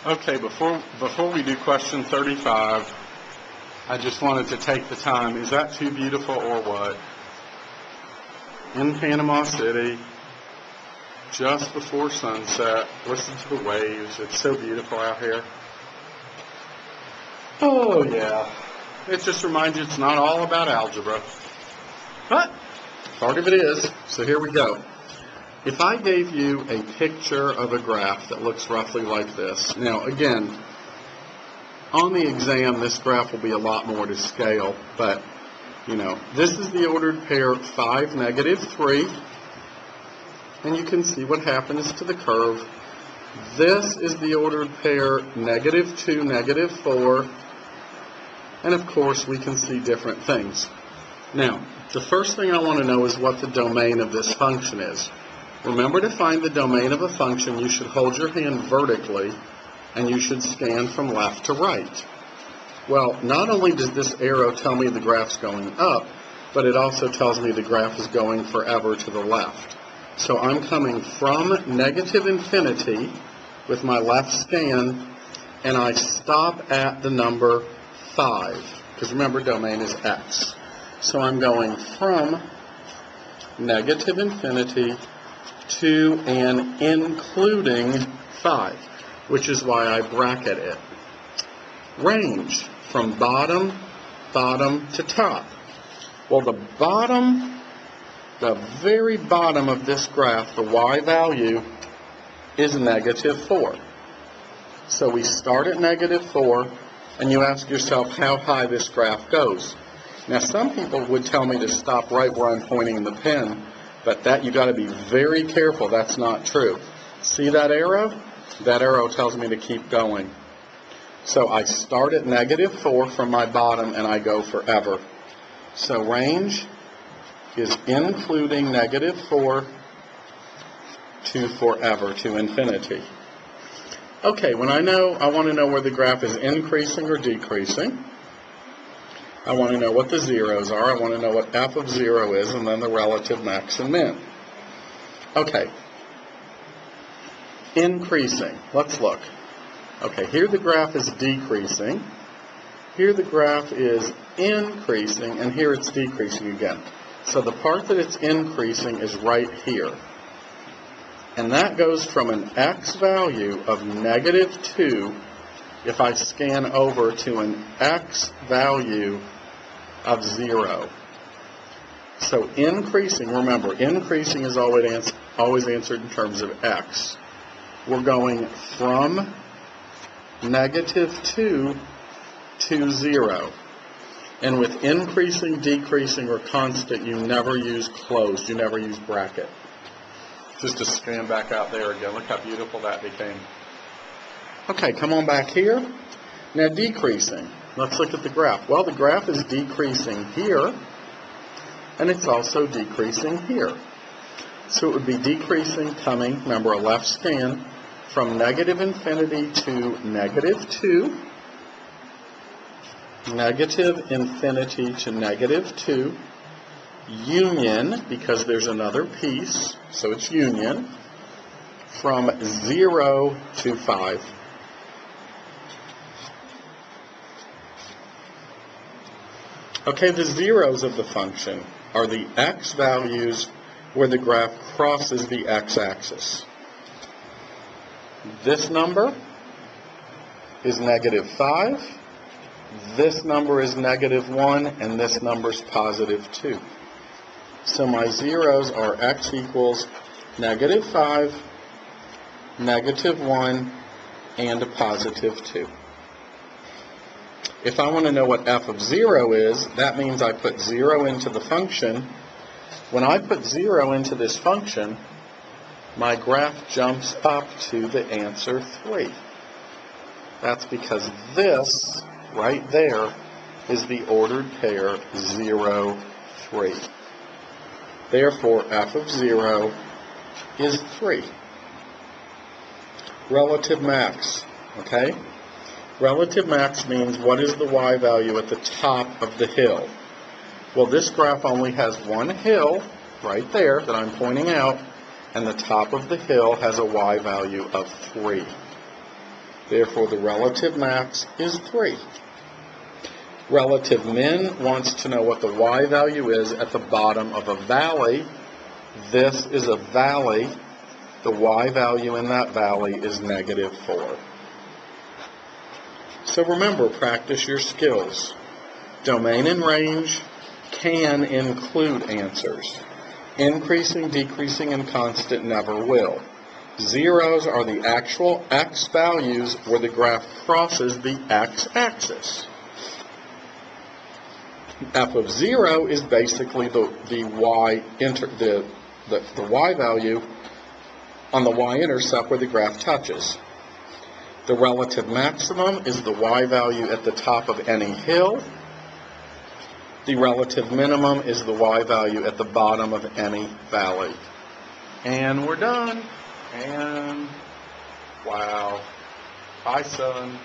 Okay, before we do question 35, I just wanted to take the time. Is that too beautiful or what? In Panama City, just before sunset, listen to the waves. It's so beautiful out here. Oh yeah. It just reminds you it's not all about algebra. But part of it is. So here we go. If I gave you a picture of a graph that looks roughly like this. Now again, on the exam this graph will be a lot more to scale, but you know, this is the ordered pair 5, -3, and you can see what happens to the curve. This is the ordered pair -2, -4, and of course we can see different things. Now, the first thing I want to know is what the domain of this function is. Remember, to find the domain of a function, you should hold your hand vertically, and you should scan from left to right. Well, not only does this arrow tell me the graph's going up, but it also tells me the graph is going forever to the left. So I'm coming from -infinity with my left scan, and I stop at the number 5, because remember, domain is x. So I'm going from -infinity to and including 5, which is why I bracket it. Range, from bottom to top. Well, the very bottom of this graph, the y value, is -4. So we start at -4, and you ask yourself how high this graph goes. Now, some people would tell me to stop right where I'm pointing the pen, but that you got to be very careful. That's not true. See that arrow? That arrow tells me to keep going. So I start at -4 from my bottom, and I go forever. So range is including -4 to forever, to infinity. Okay, when I want to know where the graph is increasing or decreasing. I want to know what the zeros are. I want to know what f of 0 is, and then the relative max and min. Okay. Increasing. Let's look. Okay, here the graph is decreasing. Here the graph is increasing, and here it's decreasing again. So the part that it's increasing is right here. And that goes from an x value of -2 if I scan over to an x value of 0. So increasing, remember, increasing is always answered in terms of x. We're going from -2 to 0. And with increasing, decreasing, or constant, you never use closed. You never use bracket. Just to scan back out there again. Look how beautiful that became. Okay, come on back here. Now decreasing. Let's look at the graph. Well, the graph is decreasing here, and it's also decreasing here. So it would be decreasing coming, remember, a left scan, from -infinity to -2, -infinity to -2, union, because there's another piece, so it's union, from 0 to 5. Okay, the zeros of the function are the x values where the graph crosses the x-axis. This number is -5, this number is -1, and this number is +2. So my zeros are x equals -5, -1, and a +2. If I want to know what f of 0 is, that means I put 0 into the function. When I put 0 into this function, my graph jumps up to the answer 3. That's because this, right there, is the ordered pair 0, 3. Therefore, f of 0 is 3. Relative max, okay? Relative max means what is the y value at the top of the hill. Well, this graph only has one hill right there that I'm pointing out, and the top of the hill has a y value of 3. Therefore, the relative max is 3. Relative min wants to know what the y value is at the bottom of a valley. This is a valley. The y value in that valley is -4. So remember, practice your skills. Domain and range can include answers. Increasing, decreasing, and constant never will. Zeros are the actual x values where the graph crosses the x-axis. F of 0 is basically the y value on the y-intercept where the graph touches. The relative maximum is the y value at the top of any hill. The relative minimum is the y value at the bottom of any valley. And we're done. And wow. Bye, son.